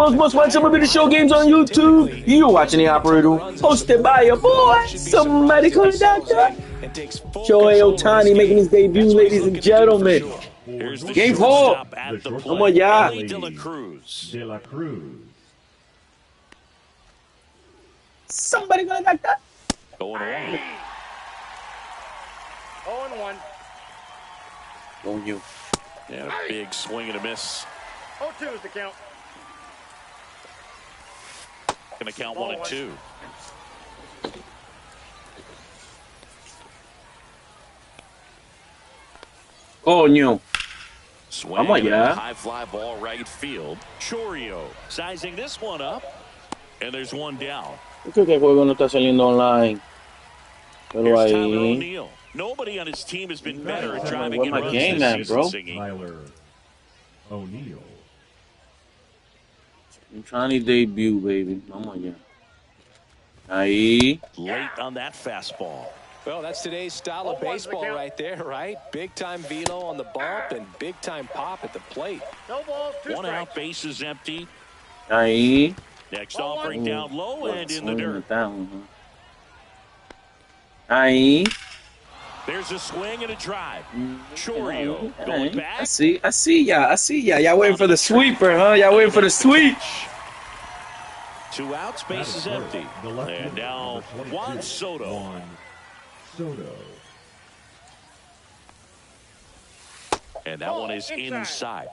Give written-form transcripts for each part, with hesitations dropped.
world's most watched MLB Show games on YouTube. You're watching the Operator, hosted by your boy, somebody call it Doctor. Shohei OHTANI making his debut, ladies and gentlemen. Game 4. Vamos allá. Somebody call it Doctor. Going away. 0-1. On you. And a big swing and a miss. 0-2 is the count. Gonna count 1-2. Oh, new. Swing Vamos and allá. a high fly ball right field. Chorio sizing this one up. And there's one down. Yo creo que el juego no está saliendo online. Pero Here's Tyler ahí. O'Neill. Nobody on his team has been better at driving Where in my runs game this at, season, bro? Singy. Tyler O'Neill. OHTANI debut, baby. Vamos allá. Ahí. Late on that fastball. Well, that's today's style of baseball right there, right? Big-time velo on the bump and big-time pop at the plate. No balls, 2 One strikes. out, bases empty. Ahí. Next offering down low and in the dirt. Ahí. There's a swing and a drive. Chorio going back. I see ya. Y'all waiting for the sweeper, huh? Y'all waiting for the sweep. 2 outs, bases empty. And now Juan Soto. Juan Soto. And that one is inside.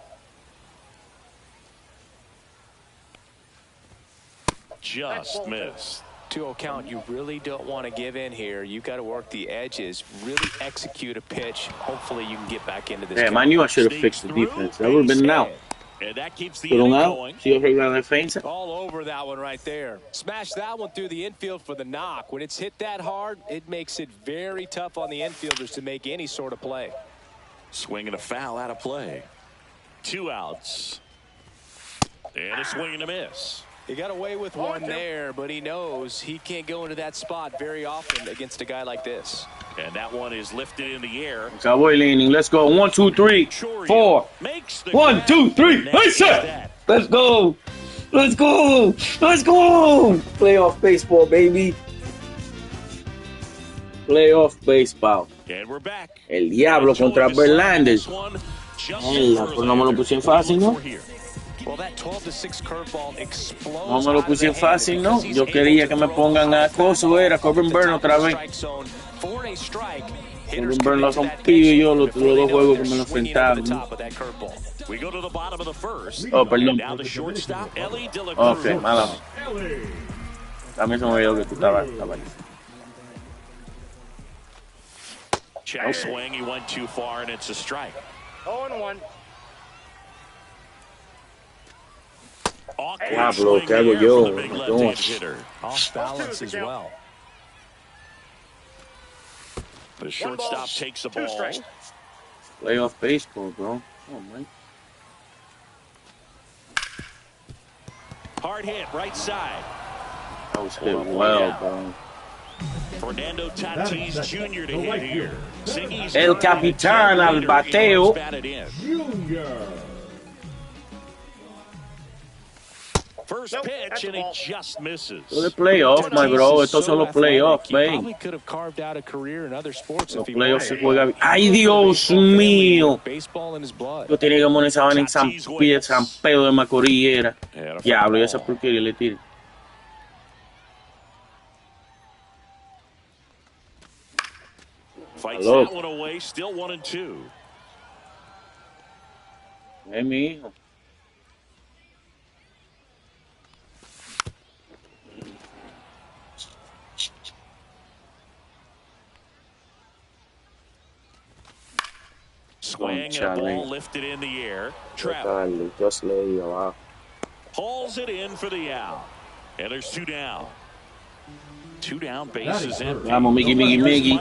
Just missed. 2-0 count, you really don't want to give in here. You got to work the edges, really execute a pitch. Hopefully you can get back into this. Damn, I knew I should have fixed the defense. That would have been an out. And that keeps the Put inning him out. going. See if I defensa. All over that one right there. Smash that one through the infield for the knock. When it's hit that hard, it makes it very tough on the infielders to make any sort of play. Swing and a foul out of play. 2 outs. And a swing and a miss. He got away with one there, but he knows he can't go into that spot very often against a guy like this. And that one is lifted in the air. Cowboy leaning. Let's go. 1, 2, 3, 4. 1, 2, 3. Hey, sir. Let's go. Let's go. Let's go. Playoff baseball, baby. Playoff baseball. And we're back. El Diablo contra Verlander. Pues no me lo pusieron fácil, ¿no? Well, that 12-6 curveball explodes. No me lo pusieron fácil, ¿no? Yo quería que me pongan a Coso, era Corbin Burns otra vez. Corbin Burns lo rompió y yo los 2 juegos que me lo enfrentaban. Oh, perdón. Ok, mala. A mí se me olvidó que tú estabas ahí. Check swing, he went too far and it's a strike. 0-1. Diablo, ¿qué hago yo? Off balance as well. The shortstop takes the ball. Playoff baseball, bro. Oh, man. Hard hit, right side. That was hit well, bro. Fernando Tatis Jr. to hit here. El Capitán al bateo. Junior. First pitch and it just misses. Los playoffs, my bro. Estos son los playoffs, man. Probably could have carved out a career in other sports Los if he playoffs se wanted. juega. ¡Ay, Dios mío! Baseball in his blood. Yo tenía que poner esa vaina en San Pedro de Macorís. Era. Diablo, y esa porquería le tiré. Fights that one away, still 1-2. Mi hijo. Swing and a ball lifted in the air. Travel. Just lay abajo. Hauls it in for the out. And there's 2 down. 2 down, bases empty. Vamos, Miggy.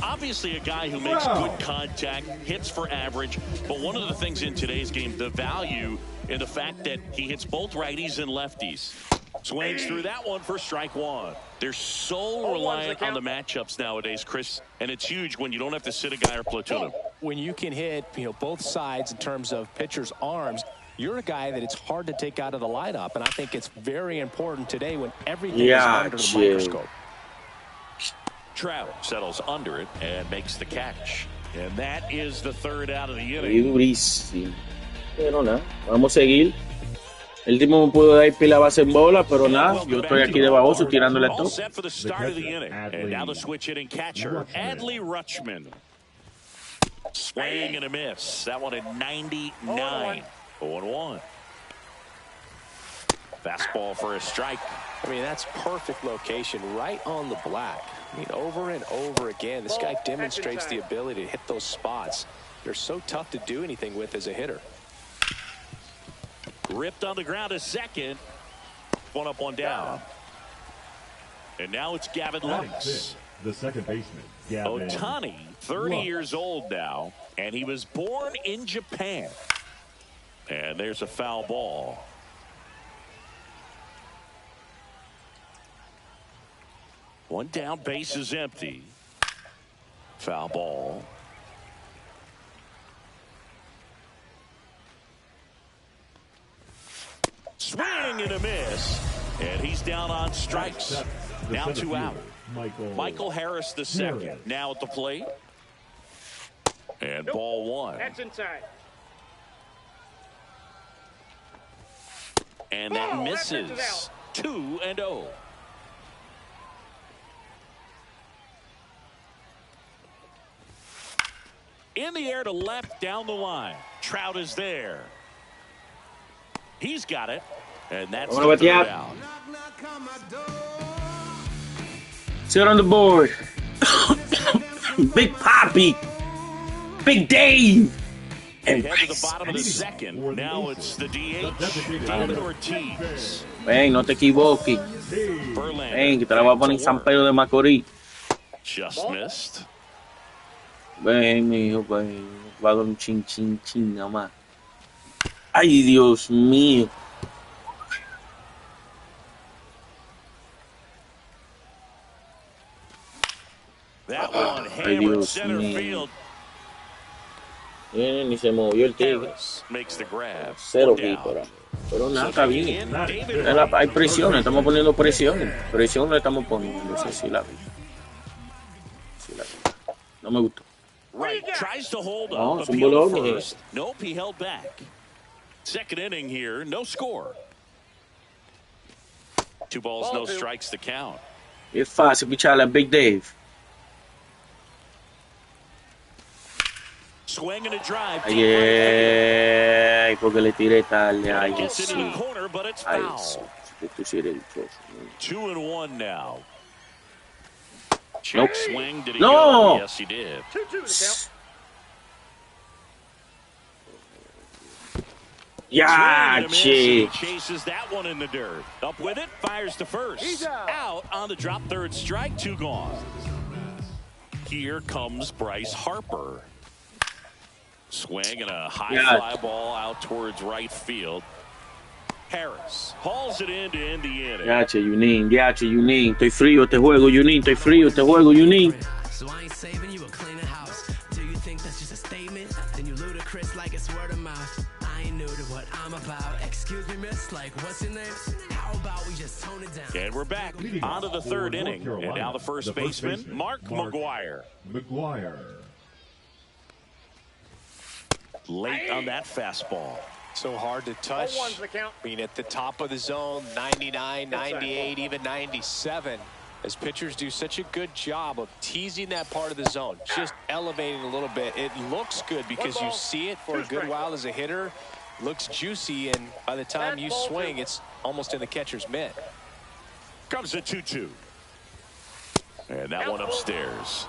Obviously a guy who makes good contact, hits for average, but one of the things in today's game, the value in the fact that he hits both righties and lefties. Swings through that one for strike 1. They're so reliant on the matchups nowadays, Chris, and it's huge when you don't have to sit a guy or platoon him. When you can hit, both sides in terms of pitchers' arms, you're a guy that it's hard to take out of the lineup, and I think it's very important today when everything is under the microscope. Trout settles under it and makes the catch. And that is the third out of the inning. Y durísimo. Pero nada, vamos a seguir. El tipo me pudo dar pila base en bola, pero nada, yo estoy aquí de baboso tirándole All todo. set for the start of the inning. And now the switch hitting catcher, Adley Rutschman. Swing and a miss. That one at 99. 0-1. Fastball for a strike. I mean, that's perfect location, right on the black. I mean, over and over again, this guy demonstrates the ability to hit those spots. They're so tough to do anything with as a hitter. Ripped on the ground to second. One up, one down. And now it's Gavin Lux. The second baseman, Gavin. OHTANI, 30 years old now, and he was born in Japan. And there's a foul ball. One down, base is empty. Foul ball. Swing and a miss. And he's down on strikes. Now 2 out. Michael Harris the second. Now at the plate. And ball one. That's inside. And that misses. 2-0. In the air to left, down the line. Trout is there. He's got it. And that's the third out. Sit on the board. Big Poppy. Big Dave. And head to the bottom of the second. Now it's the DH. David Ortiz. Ven, no te equivoques. Ven, que te la voy a poner en San Pedro de Macorís. Just missed. Ven, mi hijo, ven. Va a dar un chin, chin, chin, nada más. Ay, Dios mío. That one hammered center field. Ni se movió el tigre. Makes the grab. Cero pícora. Pero nada, está bien. Hay presiones, estamos poniendo presiones. Presión le estamos poniendo. No sé si la vi. No me gustó. Right, tries to hold No, up. es un Appeal bolón. first. Nope, he held back. Second inning here, no score. 2 balls, no strikes the count. Es fácil picharle a Big Dave. Swing and a drive. Ay, porque le tiré tarde. Ay, Gets sí. into the corner, but it's Ay, foul. sí. Tú sí eres dichoso. 2-1 now. Nope. Check swing. Did he No. go? Yes, he did. 2-2 the count. Ya, che. He chases that one in the dirt. Up with it, fires to first. He's out. On the drop, third strike, 2 gone. Here comes Bryce Harper. Swing and a high fly ball out towards right field. Harris hauls it in to end the inning. Yache, Yunin, estoy frío este juego, Yunin, estoy frío este juego, Yunin. So I ain't saving you a cleaner house. Do you think that's just a statement? Then you ludicrous like it's word of mouth. I ain't new to what I'm about. Excuse me, miss, like what's your name? How about we just tone it down? And we're back on to the third inning. And now the first baseman, Mark McGwire. Late on that fastball. So hard to touch. 0-1's the count. I mean, at the top of the zone, 99, 98, even 97. As pitchers do such a good job of teasing that part of the zone, just elevating a little bit. It looks good because you see it for a good while as a hitter. Looks juicy, and by the time you swing, it's almost in the catcher's mitt. Comes a 2-2. And that one upstairs.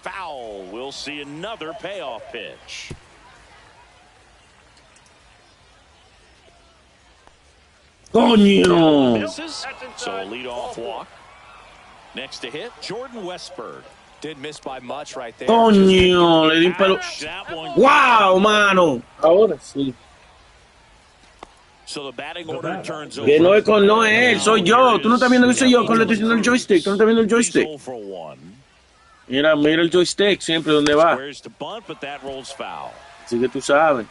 Foul. We'll see another payoff pitch. Coño. Misses. So a leadoff walk. Next to hit, Jordan Westberg. Didn't miss by much right there. Coño, le di un pelo. That one. Wow, mano. Ahora sí. So the batting order turns over. Que no es con no es él, soy yo. Tú no estás viendo que soy yo con le estoy diciendo el joystick. Tú no estás viendo el joystick. 0 for 1. Mira, mira el joystick siempre donde va. Squares to bunt, but that rolls foul. Así que tú sabes.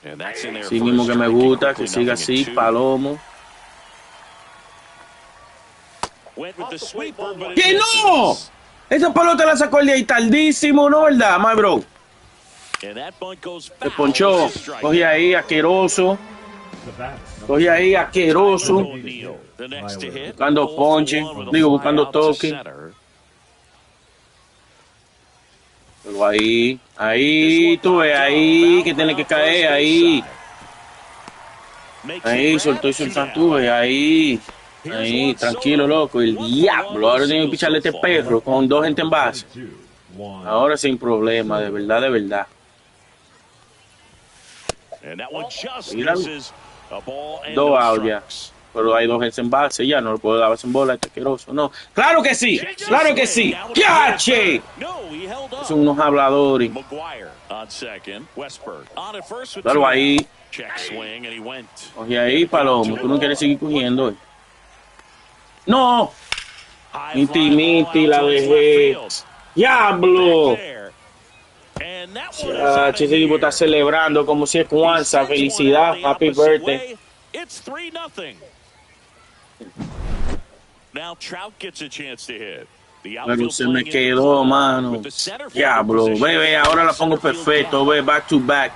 And that's in there. Sí mismo que me gusta, que siga así, Palomo. ¡Que no! Esa pelota la sacó el de ahí tardísimo, ¿no, verdad, my bro? Se ponchó. Cogí ahí, asqueroso. Cogí ahí, asqueroso. Buscando ponche. Digo, buscando toque. Pero ahí, tú ves, ahí, que tiene que caer, ahí. Ahí, soltó y soltando, tú ves, ahí. Ahí, tranquilo, loco. El diablo. Ahora tiene que picharle a este perro con 2 gente en base. Ahora sin problema, de verdad, de verdad. Míralo. 2 outs ya. Pero hay 2 gente en base, ya no lo puedo dar en bola, este asqueroso. No. ¡Claro que sí! ¡Claro que sí! ¡Yache! Son unos habladores. Dalo ahí. Oye, ahí, Palomo. Tú no quieres seguir cogiendo. ¡No! Miti, la dejé. ¡Diablo! Ese tipo está celebrando como si es Kwanzaa. Felicidad, happy birthday. Pero se me quedó, mano. Diablo, bebé, ahora la pongo perfecto, ve, back to back.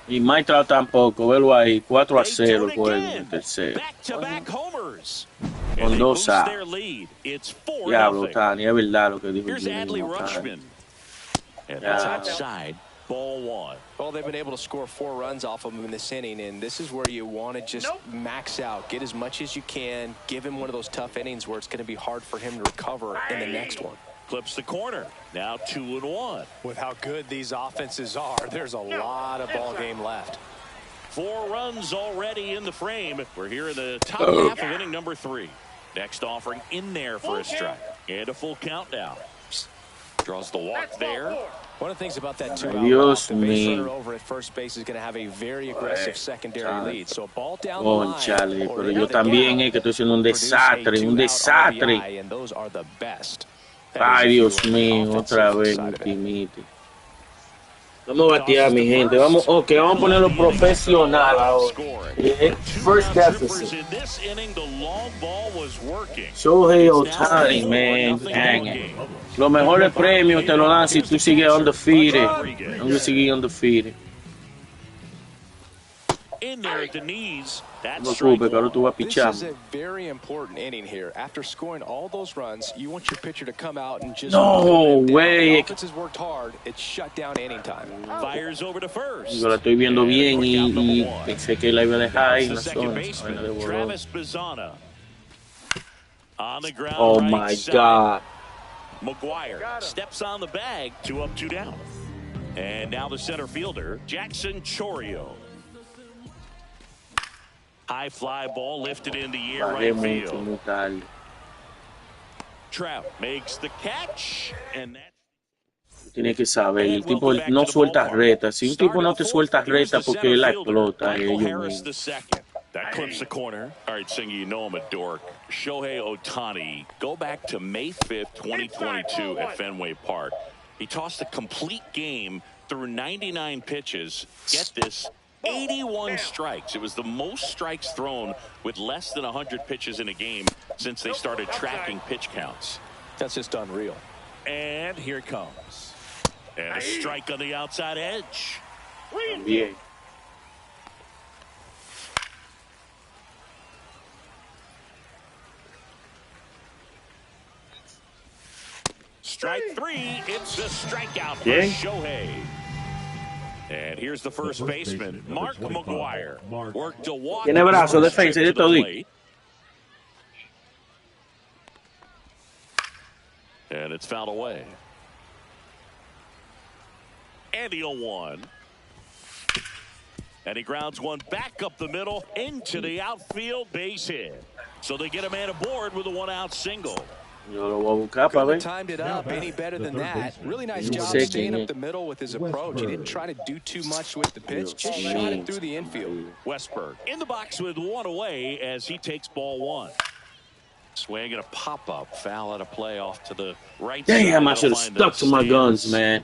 Y Maestro tampoco, velo ahí, 4-0 el juego, el tercero. Con 2 outs. Diablo, Otani, es verdad lo que dijo Otani. Ball 1. Well, they've been able to score 4 runs off of him in this inning, and this is where you want to just max out, get as much as you can, give him one of those tough innings where it's going to be hard for him to recover in the next one. Clips the corner. Now 2-1. With how good these offenses are, there's a lot of ball game left. 4 runs already in the frame. We're here in the top half of inning number 3. Next offering in there for a strike. And a full count now. Draws the walk there. One of the things about that 2-out walk, the base runner over at first base is going to have a very aggressive secondary lead. So a ball down the line, chale, pero yo también que estoy haciendo un desastre, un desastre. And those are the best. Ay, Dios mío, otra vez, Miti. Vamos a batear, mi gente. Vamos, vamos a ponerlo profesional ahora. First deficit. Shohei Ohtani, man. Dang it. Los mejores premios te lo dan si tú sigues undefeated. I'm gonna seguir undefeated. No me preocupes, que ahora tú vas a pichar. This is a very important inning here. After scoring all those runs, you want your pitcher to come out and just no way. The offense has worked hard. It's shut down inning time. Fires over to first. Yo la estoy viendo bien y pensé que la iba a dejar ahí en la zona. Oh my God. McGuire steps on the bag, 2 up, 2 down. And now the center fielder, Jackson Chourio. High fly ball lifted in the air, right field. Trout makes the catch, and that. Tiene que saber, el tipo no suelta reta. Si un tipo no te suelta reta, porque él la explota. That clips the corner. All right, Singy, you know I'm a dork. Shohei Ohtani, go back to May 5th, 2022 at Fenway Park. He tossed a complete game through 99 pitches. Get this, 81 strikes. It was the most strikes thrown with less than 100 pitches in a game since they started tracking pitch counts. That's just unreal. And here it comes. And a strike on the outside edge. Yeah. Strike 3, it's a strikeout for Shohei. And here's the first baseman, Mark McGuire. Worked to walk. Tiene brazo, defensa y de todo. And it's fouled away. And the 0-1. And he grounds one back up the middle into the outfield, base hit. So they get a man aboard with a 1-out single. Yo lo voy a buscar para Couldn't ver. have timed it up any better than that. Really nice job Second, staying yeah. up the middle with his approach. He didn't try to do too much with the pitch. Just shot it through the infield. Westberg in the box with one away as he takes ball one. Swing and a pop-up. Foul out of play off to the right side. Damn, I should have stuck to my guns, man.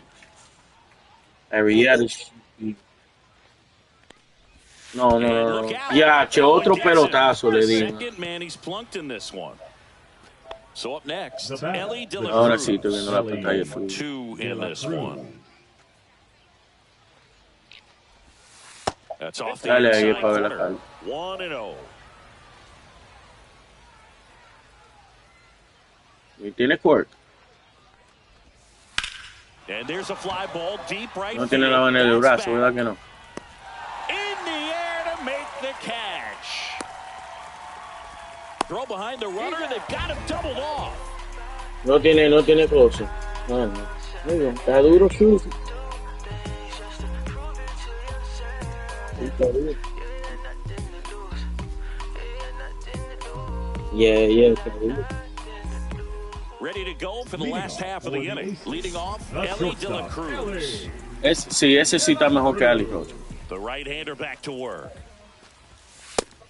No. Ya, che, otro pelotazo le di. Second man, he's plunked in this one. So up next, Ellie De La Ahora Cruz. sí, estoy viendo la pantalla. Two in this one. That's off the Dale ahí inside para ver la corner. cara. 1-0. Y tiene court. And there's a fly ball deep right. No tiene la mano en el brazo, ¿verdad que no? In the air to make the catch. Throw behind the runner. They've got him doubled off. No tiene closer. Bueno, está duro, sucio. Yeah, está duro. Ready to go for the last half of the inning. Leading off, Ellie De La Cruz. Ese sí está mejor que Ali Rocha. The right-hander back to work.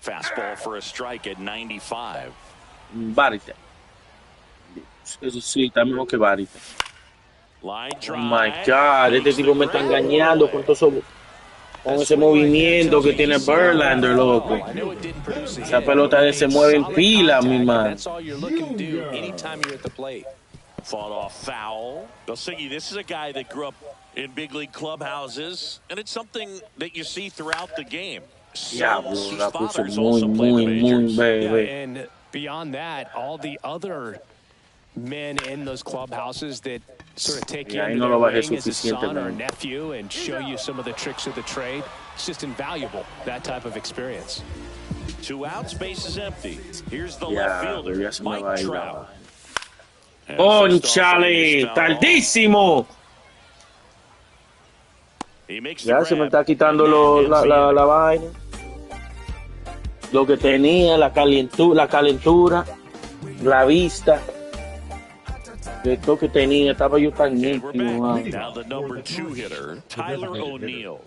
Fastball for a strike at 95. Barita. Eso sí está mejor que Barita. Line drive. Oh my God, este tipo me está engañando con todo eso, con ese movimiento que tiene Verlander, loco. Esa pelota de se mueve en pila, mi man. That's all you're looking to do anytime you're at the plate. Fought off foul. Belsingi, this is a guy that grew up in big league clubhouses, and it's something that you see throughout the game. Diablo, la puso muy, bebé. And beyond that, all the other men in those clubhouses that sort of take you under their wing as a son or a nephew and show you some of the tricks of the trade. It's just invaluable, that type of experience. 2 outs, base is empty. Here's the left fielder, Mike Trout. ¡Conchale! ¡Tardísimo! Ya se me está quitando la vaina. Lo que tenía, la calentura, la vista. De esto que tenía, estaba yo tan nítido. Now the number 2 hitter, Tyler O'Neill.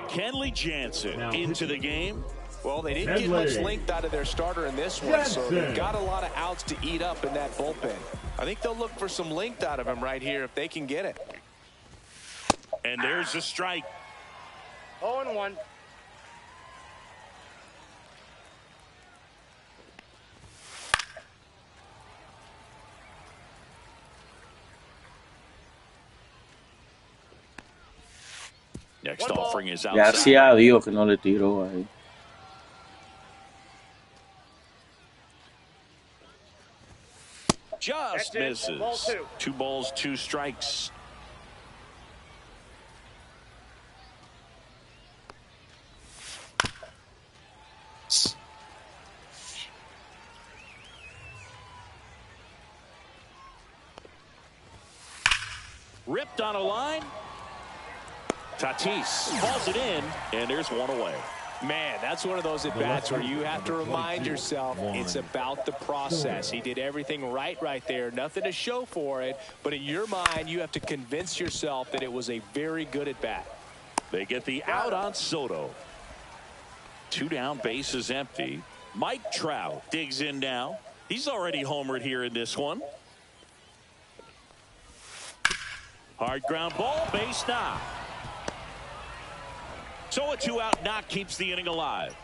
Kenley Jansen into the game. Well, they didn't get much length out of their starter in this one, so they've got a lot of outs to eat up in that bullpen. I think they'll look for some length out of him right here if they can get it. And there's a strike. 0-1. Next offering is outside. Gracias a Dios que no le tiró ahí. Just misses. Ball 2. 2 balls, 2 strikes. Ripped on a line. Tatis calls it in, and there's one away. Man, that's one of those at-bats where you have to remind yourself it's about the process. He did everything right there. Nothing to show for it, but in your mind, you have to convince yourself that it was a very good at-bat. They get the out on Soto. 2 down, base is empty. Mike Trout digs in now. He's already homered here in this one. Hard ground ball, base knock. So a 2-out knock keeps the inning alive.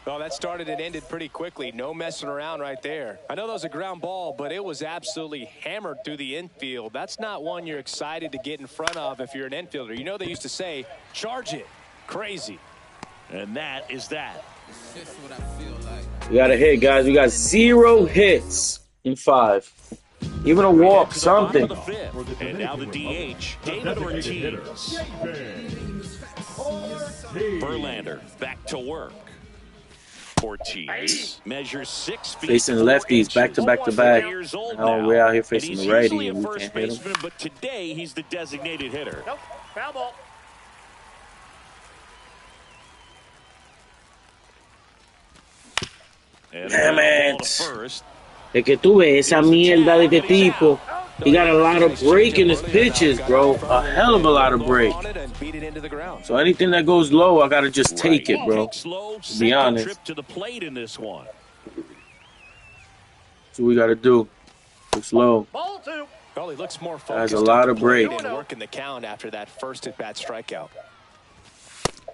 Well, that started and ended pretty quickly. No messing around right there. I know that was a ground ball, but it was absolutely hammered through the infield. That's not one you're excited to get in front of if you're an infielder. You know they used to say, charge it. Crazy. And that is that. We got a hit, guys. We got 0 hits in 5. Even a walk, something. And now the DH, David Ortiz. Verlander back to work. Ortiz measures 6 feet. Facing lefties back to back. Now we're out here facing the righty and and we we can't can't hit him. baseman, but today he's the designated hitter. Nope. Foul ball. Damn it. Es que tú ves esa mierda de este tipo. He got a lot of break in his pitches, bro. A hell of a lot of break. So anything that goes low, I gotta just take it, bro. To be honest. That's what we gotta do. Go slow. Well, he looks more Has focused a lot of break. working the count after that first at-bat strikeout.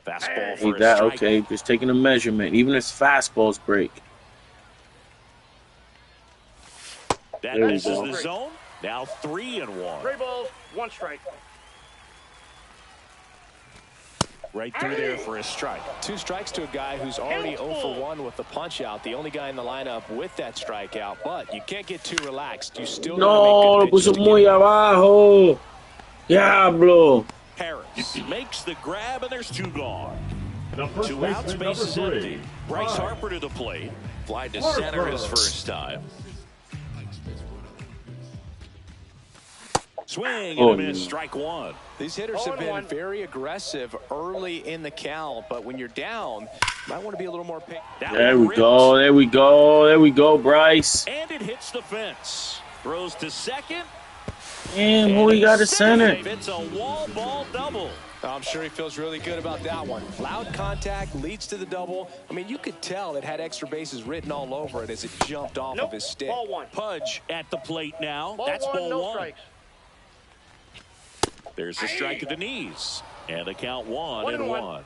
Fastball for Ain't that okay? Just taking a measurement. Even his fastballs break. That There we misses go. the zone. Now 3-1. 3 balls, 1 strike. Right through there for a strike. 2 strikes to a guy who's already 0 for 1 with the punch out. The only guy in the lineup with that strikeout. But you can't get too relaxed. You still No, lo puso muy abajo. Diablo. Harris makes the grab, and there's 2 gone. The first 2 outs, baseman, base is number empty. 3. Bryce Harper to the plate. Fly to center his first time. Swing and a miss, strike 1. These hitters have been very aggressive early in the count, but when you're down, you might want to be a little more patient. There we go. There we go. There we go, Bryce. And it hits the fence. Throws to second. Damn, who he got at center? It's a wall ball double. I'm sure he feels really good about that one. Loud contact leads to the double. I mean, you could tell it had extra bases written all over it as it jumped off of his stick. Ball 1. Pudge at the plate now. Ball That's 1, ball no 1. strikes. There's the strike at the knees. And the count 1-1.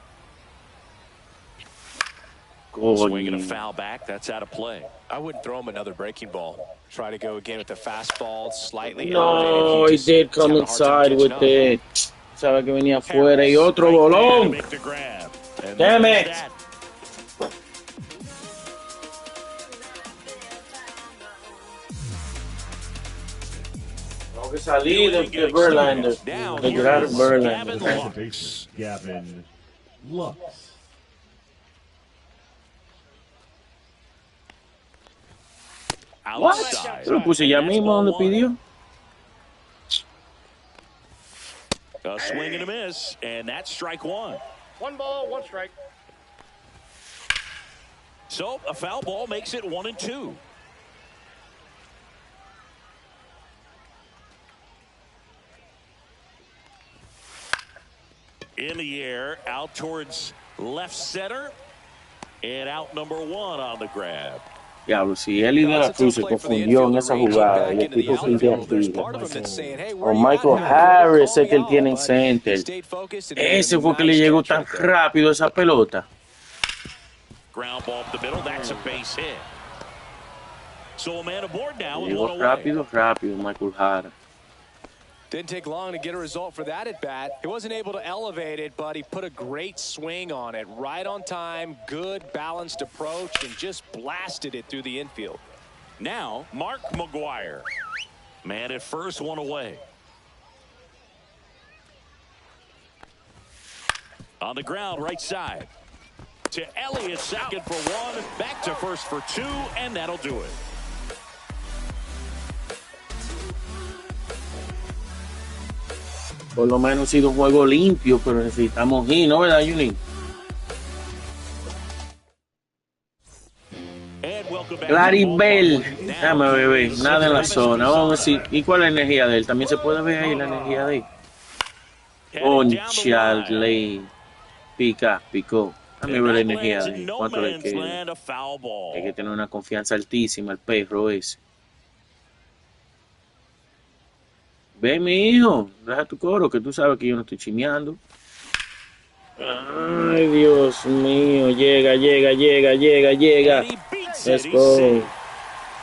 Swinging a foul back. That's out of play. I wouldn't throw him another breaking ball. Try to go again with the fastball, slightly No, elevated. he did come inside with it. Sabe que venía afuera y otro bolón. Damn it. Tengo que salir de Verlander. De tirar Verlander. Second baseman, Gavin Lux. What? Yo lo puse ya mismo donde pidió. A swing and a miss, and that's strike 1. 1 ball, 1 strike. So a foul ball makes it 1-2. In the air, out towards left center, and out number 1 on the grab. Diablo, si él y De La Cruz se confundió en esa jugada, el equipo sigue activo. O Michael Harris es que él tiene en center. Ese fue que le llegó tan rápido esa pelota. Ground ball up the middle, that's a base hit. So a man aboard now with Llegó 1 away. rápido Michael Harris. Didn't take long to get a result for that at bat. He wasn't able to elevate it, but he put a great swing on it. Right on time, good balanced approach, and just blasted it through the infield. Now, Mark McGuire. Man at first, 1 away. On the ground, right side. To Elliott, second for 1. Back to first for 2, and that'll do it. Por lo menos ha sido un juego limpio, pero necesitamos ir, ¿no, verdad, Junin? Claribel. Déjame beber, nada en la zona. Vamos a ver si. ¿Y cuál es la energía de él? También se puede ver ahí la energía de él. Concharle. Picó. Déjame ver la energía de él. ¿Cuánto le queda? Hay que tener una confianza altísima, el perro ese. Ve, mi hijo, deja tu coro, que tú sabes que yo no estoy chimeando. Ay, Dios mío, llega. Let's go.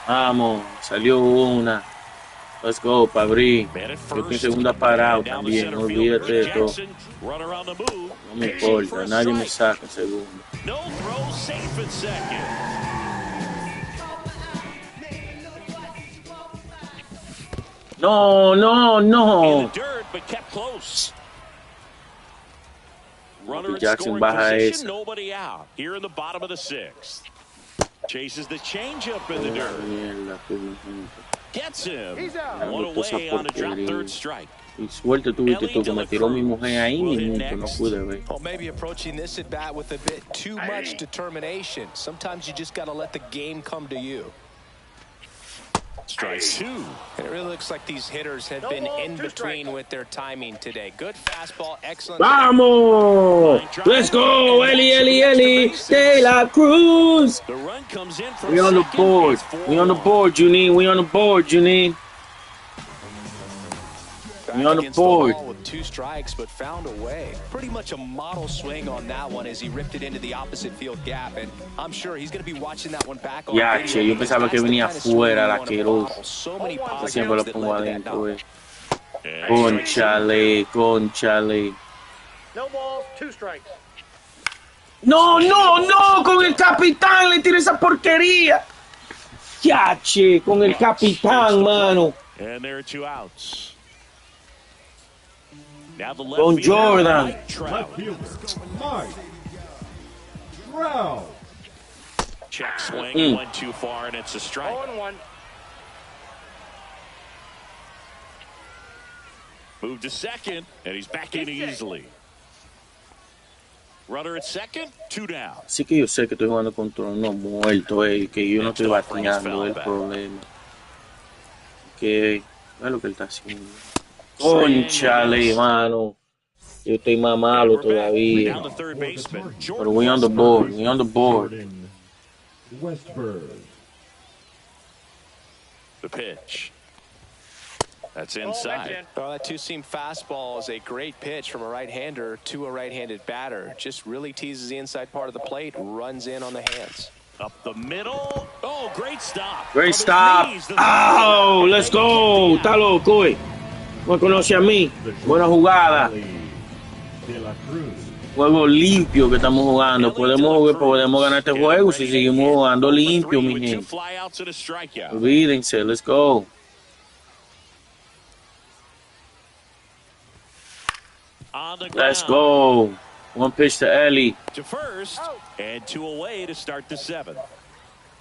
Vamos, salió una. Let's go, pa' abrir. Yo estoy en segunda parado también, no olvídate de todo. No me importa, nadie me saca en segundo. No. Jackson baja esa. Nobody out here in the bottom of the 6th. Chases the changeup in the dirt. Gets him. He's out. One away on a drop, third strike. Y suerte tuviste tú que me tiró mi mujer ahí minuto, no pude ver. Well, maybe approaching this at bat with a bit too much determination. Sometimes you just got to let the game come to you. Strike two. And it really looks like these hitters have been in between with their timing today. Good fastball, excellent. Vamos! Let's go, Eli De La Cruz. The run comes in from We on the board. We on the board, Junine. We on the board, Junine. We on the board. With 2 strikes, but found a way. Pretty much a model swing on that one as he ripped it into the opposite field gap, and I'm sure he's going to be watching that one back on Ya, video. che, yo pensaba que venía fuera la asqueroso. So many Yo siempre lo positives that pongo led to that adentro, knock. Conchale. No balls, 2 strikes. No, con el capitán le tiré esa porquería. Ya, che, con el capitán, mano. And there are 2 outs. Now the Con left fielder, Jordan. Mike Trout. Left fielder, Mike Trout. Check swing, went too far, and it's a strike. 0-1. Moved to second, and he's back in easily. Runner at second, 2 down. Así que yo sé que estoy jugando contra uno muerto, que yo no estoy bateando, el problema. Que es lo que él está haciendo. Conchale, mano. Yo estoy más malo todavía. Down the third baseman. Pero we on the board. Jordan Westberg. The pitch. That's That's inside. in. Well, that 2-seam fastball is a great pitch from a right-hander to a right-handed batter. Just really teases the inside part of the plate, runs in on the hands. Up the middle. Oh, great stop. Great From his stop. knees, the Oh, let's go. Está loco, No me conoce a mí. Buena jugada. De La Cruz. Juego limpio que estamos jugando. Podemos ganar este juego si seguimos jugando limpio, mi with 2 gente. flyouts and a strikeout. Olvídense, let's go. On the Let's ground. go. One pitch to Ellie. To first, and 2 away to start the 7th.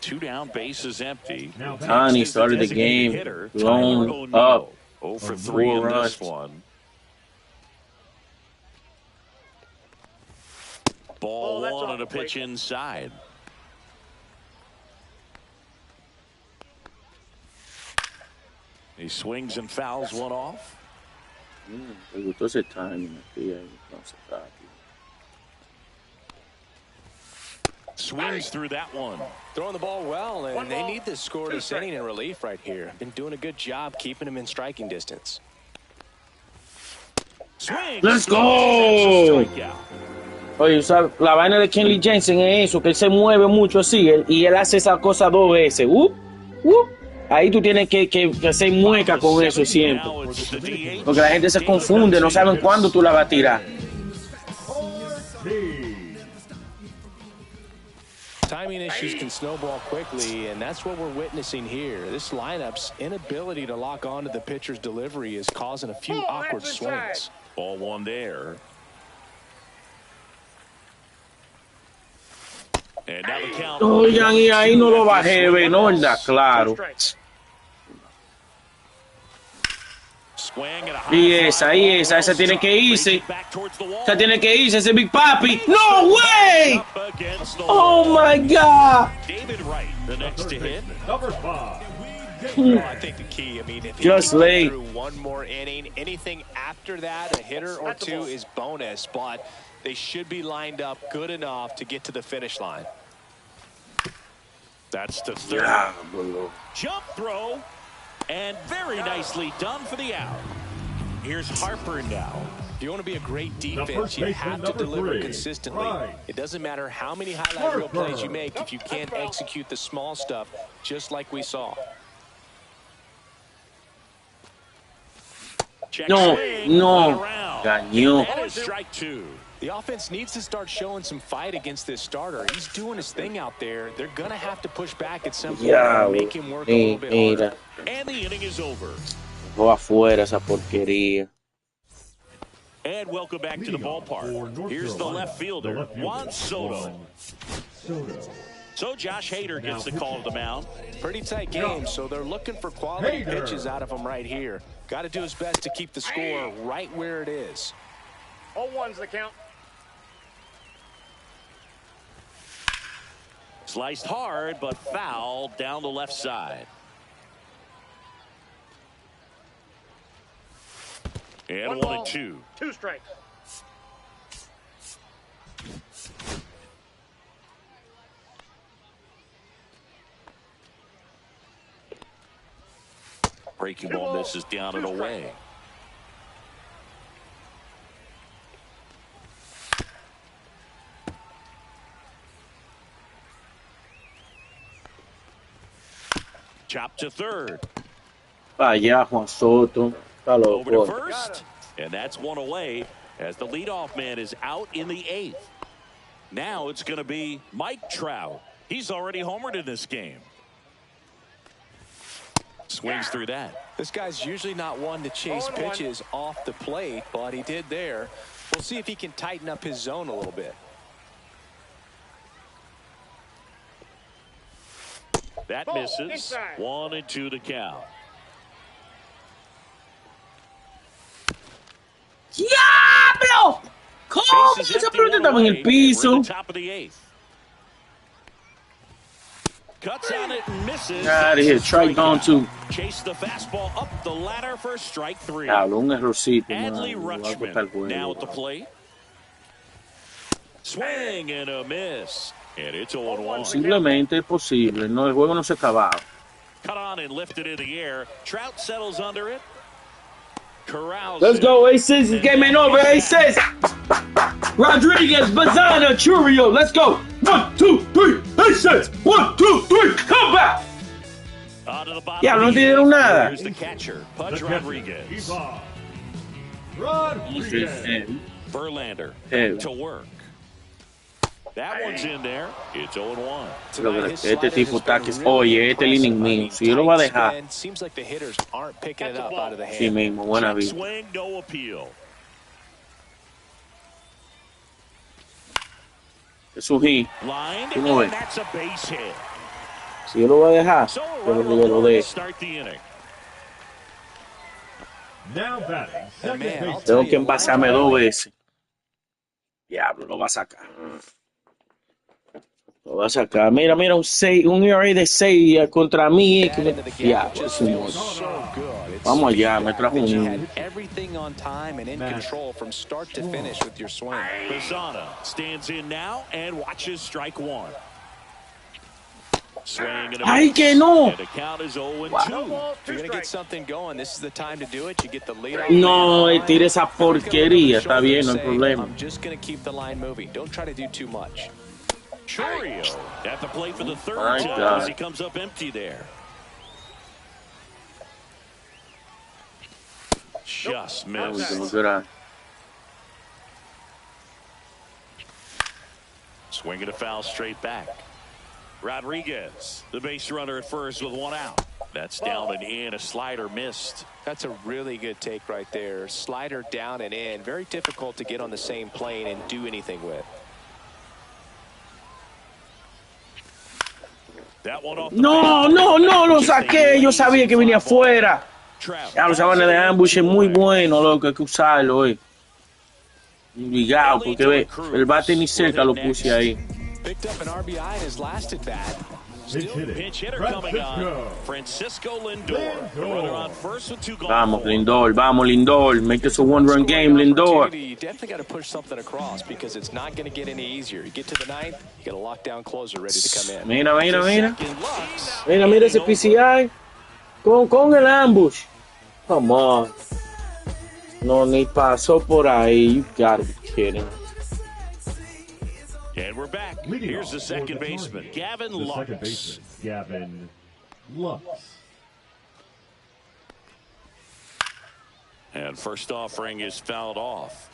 2 down, bases empty. Now OHTANI started the game blown up. 0 for on 3 4 in runs. this one. Ball that's 1 off and a the plate. pitch inside. He swings and fouls one off. Me gustó ese timing aquí. Vamos a estar aquí. Swings through that one. Throwing the ball well, and One they ball, need this score 2 this inning strikes. in relief right here. Been doing a good job keeping him in striking distance. Swings. Let's go. Strikeout. Oye, ¿sabes? La vaina de Kenley Jensen es eso, que él se mueve mucho así, y él hace esa cosa 2 veces. Ahí tú tienes que hacer mueca con eso siempre. Now it's the DH. Porque la gente se confunde, no saben cuándo tú la vas a tirar. Timing issues can snowball quickly, and that's what we're witnessing here. This lineup's inability to lock onto the pitcher's delivery is causing a few awkward that's inside. swings. Ball 1 there. And now the count. Oigan, y ahí no lo bajé, ¿ve? No, ¿verdad? 2 Claro. strikes. Swing and a high Y fly. esa tiene que irse. Back towards the wall. Esa tiene que irse, ese Big Papi. ¡No, way! Up against the Oh, wall. my God. David Wright, the next to hit. Number 5. Well, I think the key, I mean, if Just he can late. get through one more inning, anything after that, a hitter or That's the 2 ball. is bonus, but they should be lined up good enough to get to the finish line. That's the third. Diablo. Jump throw. And very nicely done for the out. Here's Harper now. If you want to be a great first defense, you baseman, have to number deliver 3, consistently. right. It doesn't matter how many highlight reel plays you Harper. make if you can't execute the small stuff, just like we saw. Check No, swing, no. one around. Gañó. And a strike 2. The offense needs to start showing some fight against this starter. He's doing his thing out there. They're going to have to push back at some point Ya, and make him work a little bit mira. harder. And the inning is over. Dejó afuera esa porquería. And welcome back to the ballpark. Here's the left fielder, Juan Soto. Soto. So Josh Hader gets the call to the mound. Pretty tight game, so they're looking for quality pitches out of him right here. Got to do his best to keep the score right where it is. 0-1's the count. Sliced hard, but foul down the left side. And 1-2. 2 strikes. Breaking ball misses down and away. Chop to third. Allá, Juan Soto. Está Over to loco. first. And that's one away as the leadoff man is out in the 8th. Now it's going to be Mike Trout. He's already homered in this game. Swings through that. This guy's usually not one to chase pitches off the plate, but he did there. We'll see if he can tighten up his zone a little bit. That misses. 1-2 the count. ¡Diablo! ¿Cómo Bases esa empty, pelota one estaba en away. el We're piso? in the top of the 8th. Cuts on it and misses. Out of here. Strike on 2. Chase the fastball up the ladder for strike 3. Diablo, un errorcito. Adley Man. Va a cortar el Rutschman juego. now at the plate. Swing and a miss. And it's 0-1. Posiblemente es posible. No, el juego no se acababa. Cut on and lifted in the air. Trout settles under it. Corrals Let's it. go, Aces. It's game ain't over, Aces. Rodriguez, Bazana, Churio. Let's go. 1, 2, 3. Aces. 1, 2, 3. Come back. Onto the bottom Ya, of no the entendieron eighth. nada. Here's the catcher, Pudge The catcher, Rodriguez. Ivan Rodriguez. Verlander Hey. to work. That one's in there. It's 0-1. Este tipo está que... Oye, este es el inning mío. Si yo lo voy a dejar. Seems like the hitters aren't picking it up out of the hand. Sí mismo, buena vida. Swing, no appeal. Es un hit. Lined, Tú no ves. and that's a base hit. Si yo lo voy a dejar, So a yo runner lo will dejo. start the inning. Now batting, second Man, I'll baseman. Tengo que envasarme 2 veces. Diablo, lo va a sacar. Lo va a sacar. Mira, un ERA de 6 contra mí. That into the gap Diablo, just es un feels monstruo. so good. It's Vamos allá, me trajo you un... had everything on time and in control from start to finish with your swing. Bazana stands in now and watches strike 1. Swing and a Ay, miss. que no. And the count is 0-2. If you're going to get something going, this is the time to do it. You get the lead off. No, tira esa porquería. Está bien, no hay problema. I'm just going to keep the line moving. Don't try to do too much. Churio at the plate for the third My time God. as he comes up empty there. Just That was missed. a good eye. Swinging a foul straight back. Rodriguez, the base runner at first with 1 out. That's down and in. A slider missed. That's a really good take right there. Slider down and in. Very difficult to get on the same plane and do anything with. That one off the No, bat. no, no, lo saqué. Yo sabía que venía afuera. Trout. Ya, los sabana de ambush es muy bueno, loco. Hay que usarlo hoy. Obligado, porque ve, el bate ni cerca lo puse ahí. Picked up an RBI in his last at bat. Pinch hitting. Pinch hitter coming on. Francisco Lindor. The runner on first with 2 gone. Vamos, Lindor, vamos, Lindor. Make this a one-run game, Lindor. You definitely got to push something across because it's not going to get any easier. You get to the 9th, you got a lockdown closer ready to come in. Mira, mira, mira. Second Lux. Mira ese PCI. Con el ambush. Come on. No, ni pasó por ahí. You gotta be kidding. And we're back. Leading Here's off the for second the baseman, Tigers, Gavin the Lux. second baseman, Gavin Lux. And first offering is fouled off.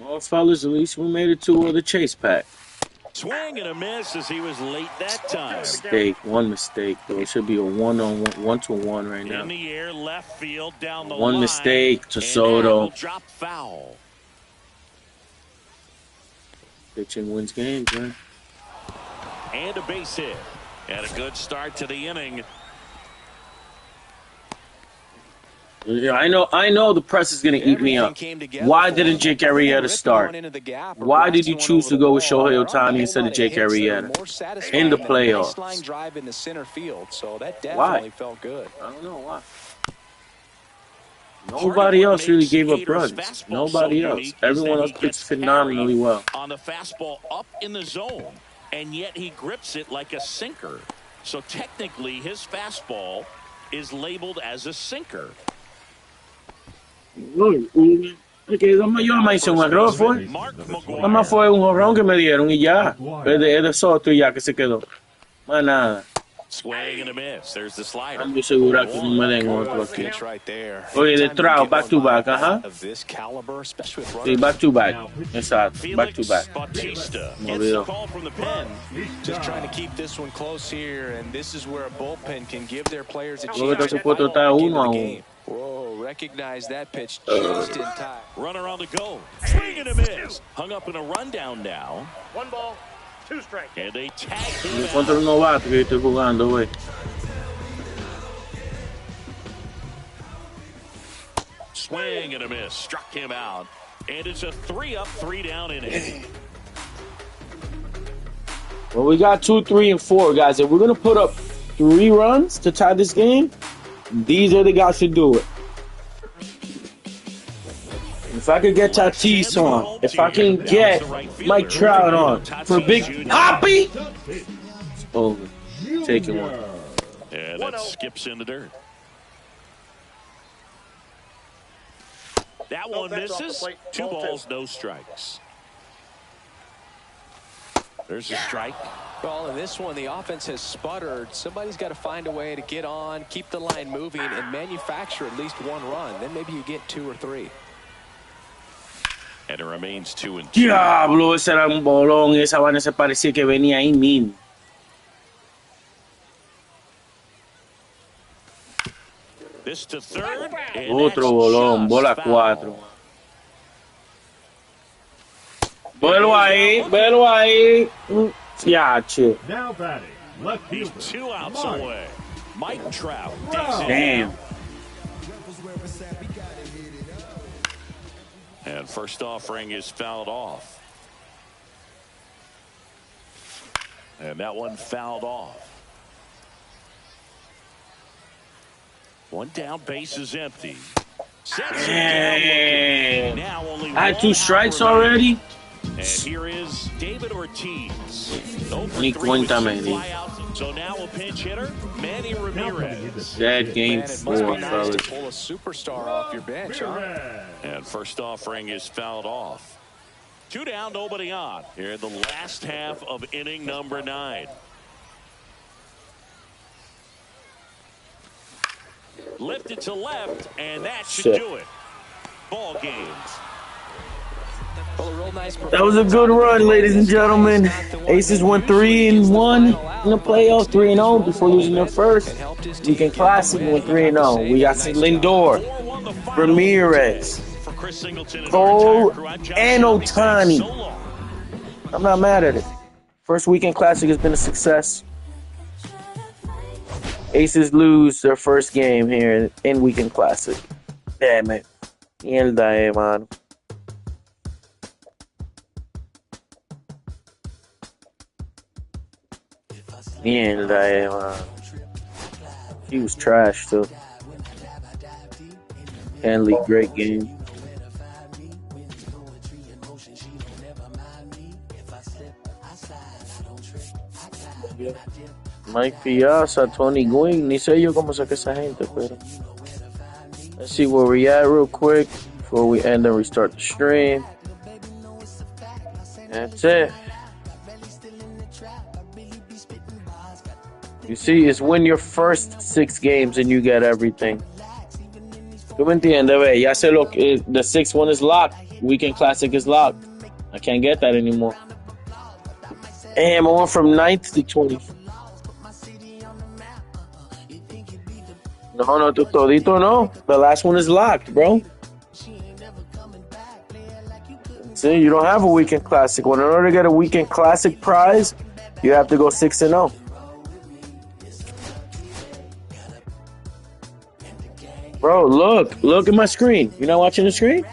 Well, fellas, at least we made it to the chase pack. Swing and a miss as he was late that time. One mistake, though. It should be a 1-to-1 right In now. the air, left field, down the One line. mistake to And Soto. that will drop foul. Pitching wins games, man. And a base hit. And a good start to the inning. Yeah, I know the press is going to eat me up. Why didn't Jake Arrieta start? Why did you choose to go with Shohei Ohtani instead of Jake Arrieta in the playoffs? Why? Felt good. I don't know why. Nobody else really gave up runs. Nobody else. Everyone else pitched phenomenally well. On the fastball up in the zone, and yet he grips it like a sinker. So technically, his fastball is labeled as a sinker. Yo me hice un error, fue. Nada más fue un jorrón que me dieron y ya. Es de Soto y ya que se quedó. Más nada. Swing and a miss. There's the slider. I'm just segura que no me den otro aquí. Oye, de Trout, back to back, ajá. Sí, back to back. Exacto, back to back. Me olvidó. Just trying to keep this one close here, and this is where a bullpen can give their players a chance Creo que está supuesto estar 1-1. Whoa, recognize that pitch just in time. Runner on the go. Swing and a miss. Hung up in a rundown now. 1 ball, 2 strikes. And they tag him Yo contra un novato que yo estoy jugando, güey. Swing and a miss. Struck him out. And it's a 3-up, 3-down inning. Well, we got 2, 3, and 4, guys. If we're going to put up 3 runs to tie this game, these are the guys to do it. If I could get Tatis on, if I can get Mike Trout on for Big Poppy, it's over. Taking one. And that skips in the dirt. That one misses. 2 balls, no strikes. There's a strike. Well, in this one, the offense has sputtered. Somebody's got to find a way to get on, keep the line moving, and manufacture at least 1 run. Then maybe you get 2 or 3. And it remains 2-2. Diablo, ese era un bolón. Esa vaina se parecía que venía ahí mismo. This to third. Otro bolón, bola 4. Velo ahí. Fiache. Now batting, left He's fielder. 2 outs Mike. away. Mike Trout. Damn. And first offering is fouled off. And that one fouled off. 1 down, base is empty. Sets it down. Now only I had 2 1 strikes out already. And here is David Ortiz. Ni cuenta me di. So now a pinch hitter, Manny Ramirez. Dead game Man, it must 4, be nice fellas. to pull a superstar off your bench, huh? And first offering is fouled off. 2 down, nobody on. Here in the last half of inning number 9. Lifted to left, and that should do it. Ball game. Well, a real nice That was a good run, ladies and gentlemen. Aces went 3-1 in the playoffs, 3-0 before losing their first weekend classic. Went 3-0. We got Lindor, Ramirez, Cole, and Ohtani. I'm not mad at it. First weekend classic has been a success. Aces lose their first game here in weekend classic. Damn it. Mierda, man. Mierda, man. He was trash, too. Hanley, great game. Mike Piazza, Tony Gwynn, ni sé yo cómo saqué esa gente, pero let's see where we at real quick before we end and restart the stream. That's it. You see, it's win your first 6 games and you get everything. ¿Tú me entiendes? Ve, ya sé lo que the 6th one is locked. Weekend Classic is locked. I can't get that anymore. Damn, I went from 9th to 20th. No, todito no. The last one is locked, bro. See, you don't have a weekend classic. Well, in order to get a weekend classic prize, You have to go 6-0. Bro, look at my screen. You're not watching the screen?